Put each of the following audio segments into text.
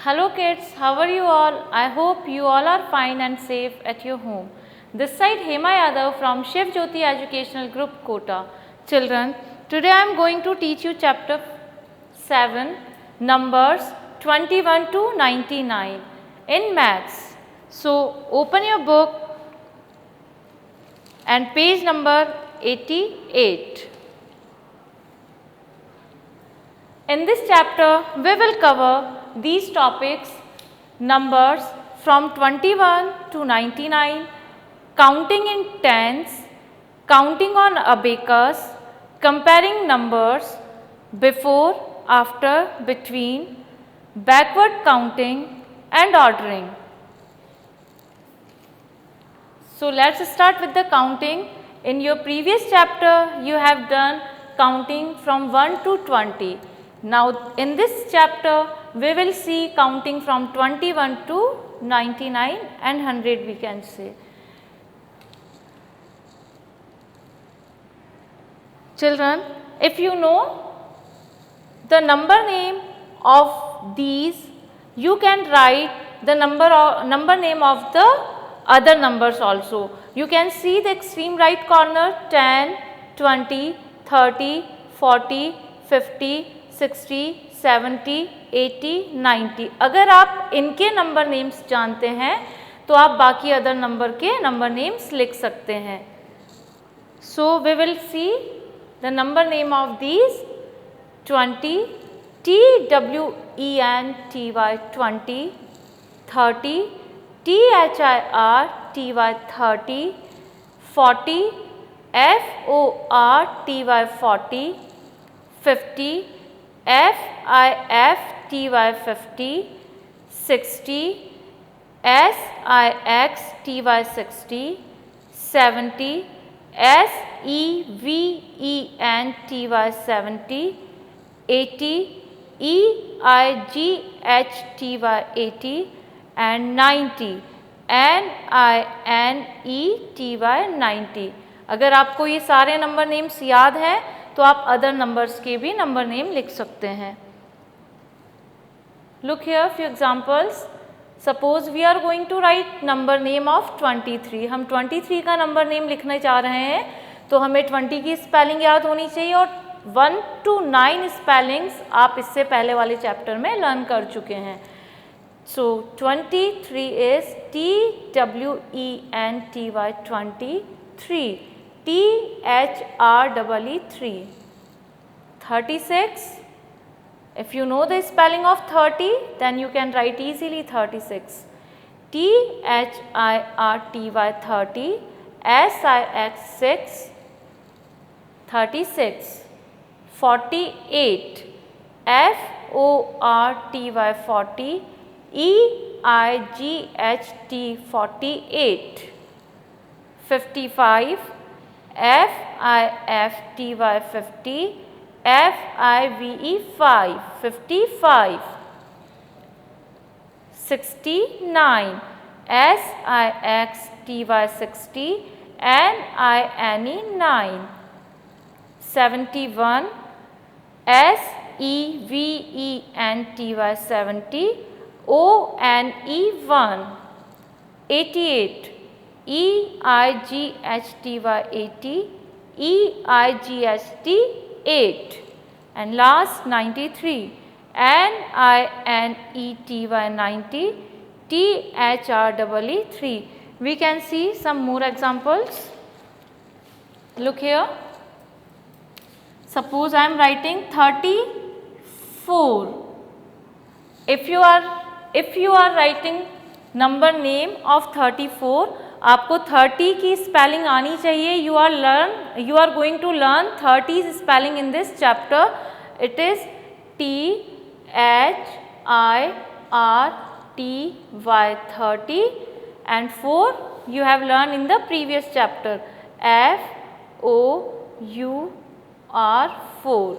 Hello kids, how are you all? I hope you all are fine and safe at your home. This side Hema Yadav from Shiv Jyoti Educational Group Kota. Children, today I am going to teach you chapter 7, numbers 21 to 99 in maths. So open your book and page number 88. In this chapter, we will cover these topics: numbers from 21 to 99, counting in tens, counting on abacus, comparing numbers, before, after, between, backward counting and ordering. So let's start with the counting. In your previous chapter, you have done counting from 1 to 20. Now in this chapter, we will see counting from 21 to 99 and 100 we can say. Children, if you know the number name of these, you can write the number name of the other numbers also. You can see the extreme right corner: 10, 20, 30, 40, 50, 60, 70, 80, 90. अगर आप इनके number names जानते हैं तो आप बाकी other number के number names लिख सकते हैं. So we will see the number name of these: 20, TWENTY 20, 30, THIRTY 30, 40, FORTY 40, 50, FIFTY 50, 60, SIXTY 60, 70, SEVENTY 70, 80, EIGHTY 80 and 90, NINETY 90. अगर आपको ये सारे नंबर नेम्स याद हैं तो आप अदर नंबर्स के भी नंबर नेम लिख सकते हैं. Look here few examples. Suppose we are going to write number name of 23. हम 23 का नंबर नेम लिखने जा रहे हैं तो हमें 20 की स्पेलिंग याद होनी चाहिए और 1 to 9 स्पेलिंग्स आप इससे पहले वाले चैप्टर में लर्न कर चुके हैं. So 23 is TWENTY 23, THREE 3. 36, if you know the spelling of 30, then you can write easily 36. THIRTY 30, SIX 6, 36. 48, FORTY 40, EIGHT 48. 55, FIFTY 50, FIVE 5, 55. 69, SIXTY 60, NINE 9. 71, SEVENTY 70, ONE 1. 88, EIGHTY 80, EIGHT 8. And last 93, NINETY 90, THREE 3. We can see some more examples. Look here. Suppose I am writing 34. If you are writing number name of 34, आपको 30 की spelling आनी चाहिए. You are going to learn 30's spelling in this chapter. It is THIRTY 30 and 4 you have learned in the previous chapter, FOUR 4.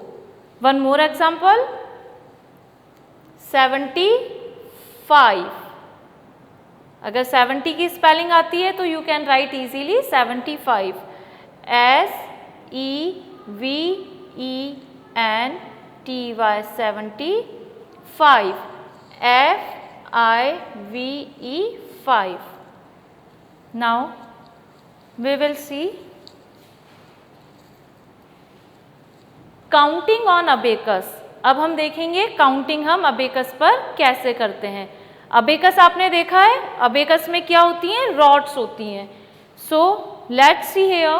One more example, 75. अगर 70 की spelling आती है तो you can write easily 75. SEVENTY 75, F-I-V-E 5. Now we will see counting on abacus. अब हम देखेंगे counting हम abacus पर कैसे करते हैं। अबेकस आपने देखा है, अबेकस में क्या होती हैं, रॉड्स होती हैं। So let's see here,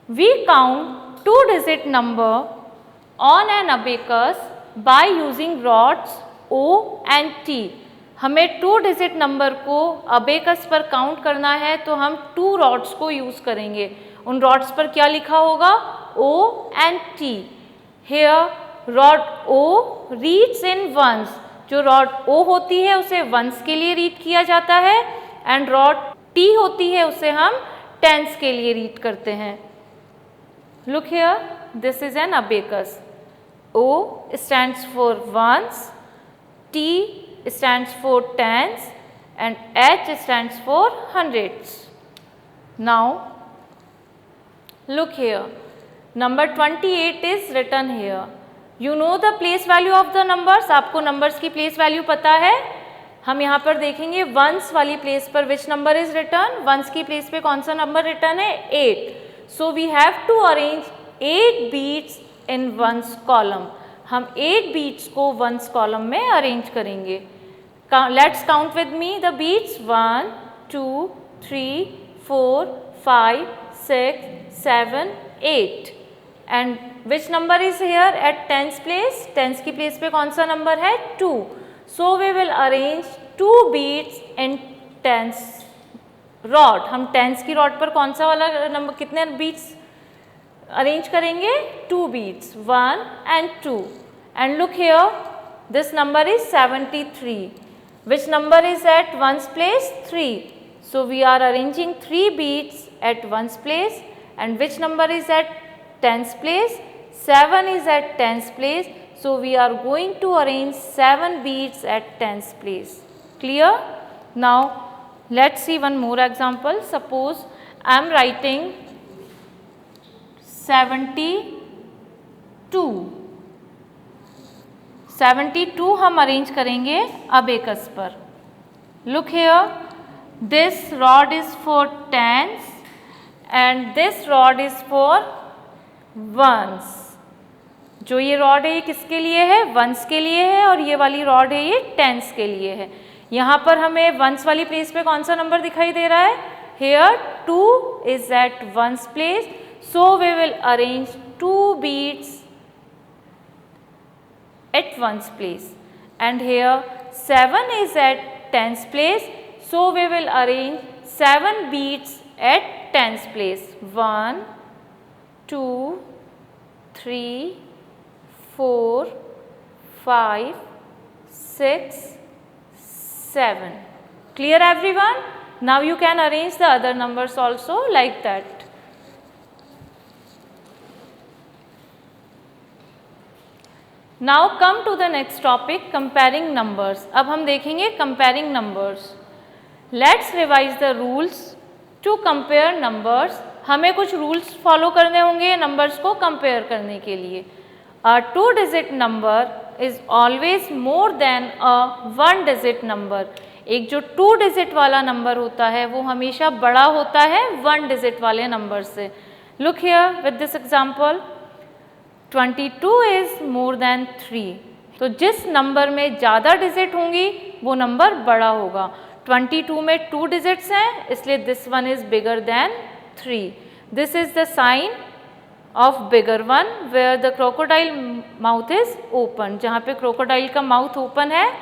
we count 2 digit number on an abacus by using rods O and T। हमें 2 डिजिट नंबर को अबेकस पर काउंट करना है तो हम 2 रॉड्स को यूज करेंगे। उन रॉड्स पर क्या लिखा होगा, O and T। Here rod O reads in ones. जो रॉड O होती है उसे वंस के लिए रीड किया जाता है एंड रॉड T होती है उसे हम टेंस के लिए रीड करते हैं। Look here, this is an abacus. O stands for ones, T stands for tens and H stands for hundreds. Now look here, number 28 is written here. You know the place value of the numbers. आपको numbers की place value पता है। हम यहाँ पर देखेंगे ones वाली place पर which number is written, ones की place पे कौन सा number written है, 8. So we have to arrange 8 beats in ones column. हम 8 beats को ones column में arrange करेंगे। Let's count with me the beats 1, 2, 3, 4, 5, 6, 7, 8. And which number is here at tens place? Tens की place पे कौन सा number है, 2. So we will arrange 2 beats in tens rod. हम tens की rod पर कौन सा वाला number, कितने beats arrange करेंगे, 2 beats, 1 and 2. And look here, this number is 73. Which number is at ones place, 3. So we are arranging 3 beats at ones place. And which number is at tens place, 7 is at tens place. So we are going to arrange 7 beats at tens place. Clear? Now let's see one more example. Suppose I am writing 72. 72 हम arrange करेंगे abacus पर। Look here, this rod is for tens and this rod is for ones. जो ये rod है ये किसके लिए है, वंस के लिए है, और ये वाली रॉड है ये टेंस के लिए है। यहाँ पर हमें वंस वाली प्लेस पे कौन सा नंबर दिखाई दे रहा है, here 2 is at ones place. So we will arrange 2 beats at ones place, and here 7 is at tens place. So we will arrange 7 beats at tens place. 1, 2, 3, 4, 5, 6, 7. Clear everyone? Now you can arrange the other numbers also like that. Now come to the next topic, comparing numbers. अब हम देखेंगे comparing numbers. Let's revise the rules to compare numbers. हमें कुछ rules follow करने होंगे numbers को compare करने के लिए. A 2-digit number is always more than a 1-digit number. एक जो 2 digit वाला number होता है वो हमेशा बड़ा होता है 1 digit वाले number से. Look here with this example. 22 is more than 3. तो जिस नंबर में ज़्यादा डिजिट होंगी वो नंबर बड़ा होगा। 22 में 2 डिजिट्स हैं इसलिए this one is bigger than 3. This is the sign of bigger one where the crocodile mouth is open. जहाँ पे क्रोकोडाइल का माउथ ओपन है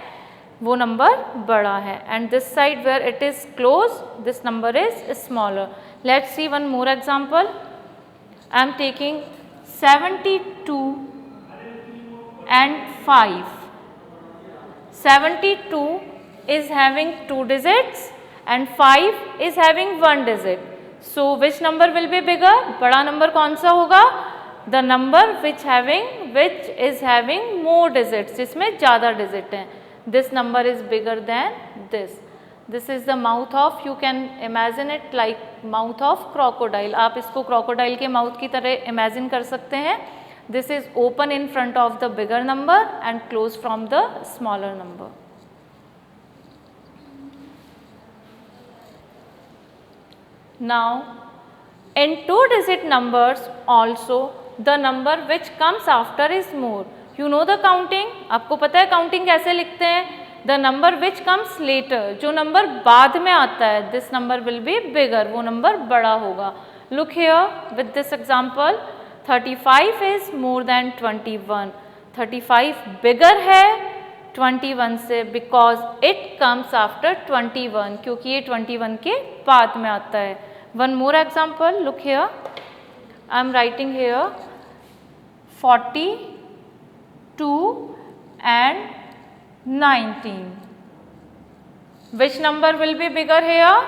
वो नंबर बड़ा है। And this side where it is close this number is smaller. Let's see one more example. I am taking 72 and 5. 72 is having 2 digits and 5 is having 1 digit. So which number will be bigger? बड़ा number कौन सा होगा? The number which is having more digits, जिसमें ज़्यादा digit हैं. This number is bigger than this. This is the mouth of, you can imagine it like mouth of crocodile. आप इसको crocodile के mouth की तरह imagine कर सकते हैं. This is open in front of the bigger number and closed from the smaller number. Now, in 2-digit numbers also, the number which comes after is more. You know the counting? आपको पता है counting कैसे लिखते हैं? The number which comes later, जो number बाद में आता है, this number will be bigger, वो number बड़ा होगा. Look here with this example, 35 is more than 21. 35 bigger है 21 से because it comes after 21, क्योंकि ये 21 के बाद में आता है. One more example, look here, I am writing here 42 and 19. Which number will be bigger here?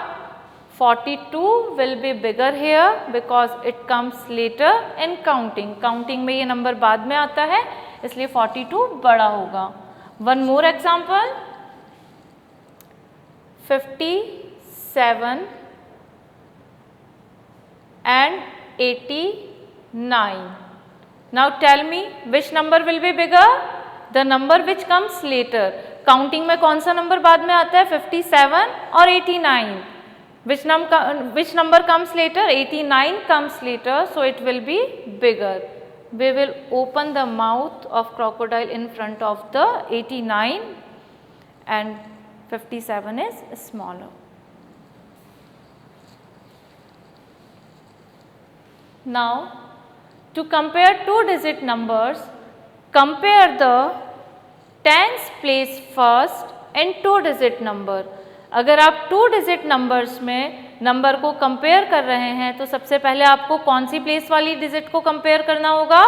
42 will be bigger here because it comes later in counting. Counting में ये number बाद में आता है, इसलिए 42 बड़ा होगा. One more example, 57 and 89. Now tell me which number will be bigger? The number which comes later. Counting में कौन सा number बाद में आता है? 57 और 89. Which number comes later? 89 comes later, so it will be bigger. We will open the mouth of crocodile in front of the 89 and 57 is smaller. Now, to compare 2-digit numbers, compare the tens place first in 2-digit number. अगर आप 2-digit numbers में number को compare कर रहे हैं तो सबसे पहले आपको कौन सी प्लेस वाली डिजिट को कंपेयर करना होगा?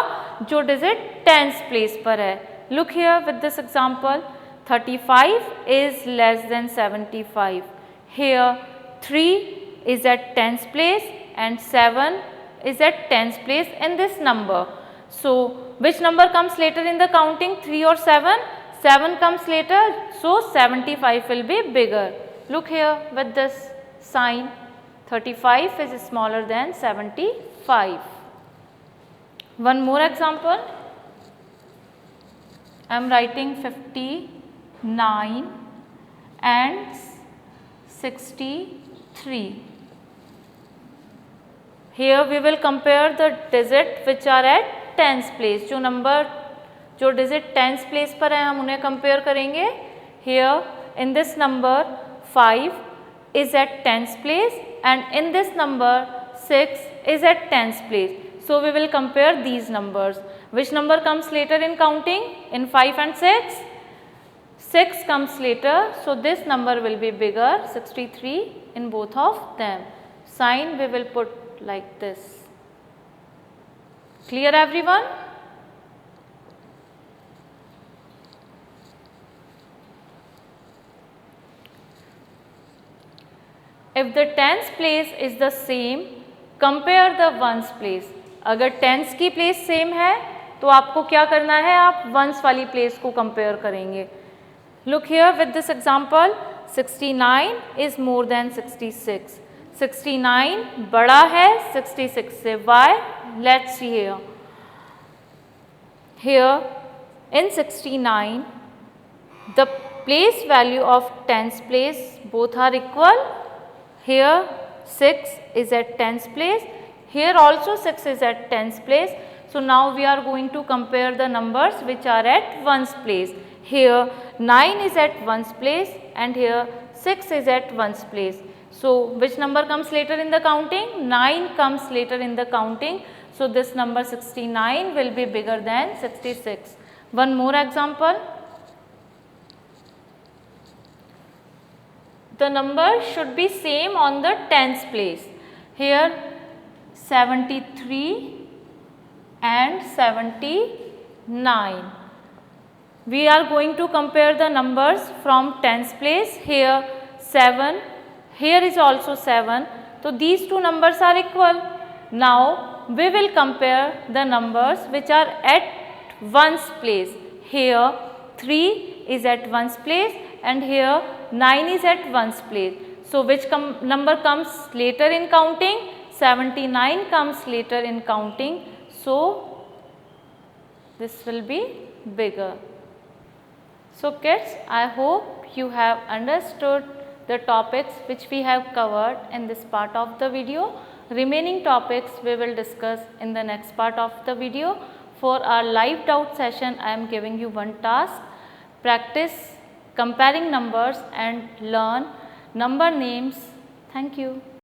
जो डिजिट टेंस प्लेस पर है. Look here with this example, 35 is less than 75. Here 3 is at tens place and 7 is at tens place in this number. So, which number comes later in the counting, 3 or 7? 7 comes later, so 75 will be bigger. Look here with this sign, 35 is smaller than 75. One more example, I am writing 59 and 63. Here we will compare the digit which are at tens place. जो digit tens place पर है हम उन्हें compare करेंगे. Here in this number 5 is at tens place and in this number 6 is at tens place. So we will compare these numbers. Which number comes later in counting? In 5 and 6? 6 comes later, so this number will be bigger, 63 in both of them. Sign we will put like this. Clear everyone? If the tens place is the same, compare the ones place. अगर tens की place same है तो आपको क्या करना है? आप ones वाली place को compare करेंगे. Look here with this example, 69 is more than 66. 69 बड़ा है 66 से. Why? Let's see here. Here in 69, the place value of tens place both are equal. Here 6 is at tens place. Here also 6 is at tens place. So now we are going to compare the numbers which are at ones place. Here 9 is at ones place and here 6 is at ones place. So, which number comes later in the counting? 9 comes later in the counting. So, this number 69 will be bigger than 66. One more example. The number should be same on the tens place. Here 73 and 79. We are going to compare the numbers from tens place. Here 7. Here is also 7. So, these two numbers are equal. Now, we will compare the numbers which are at ones place. Here 3 is at ones place and here 9 is at ones place. So, which number comes later in counting? 79 comes later in counting. So, this will be bigger. So, kids, I hope you have understood the topics which we have covered in this part of the video. Remaining topics we will discuss in the next part of the video. For our live doubt session, I am giving you one task. Practice comparing numbers and learn number names. Thank you.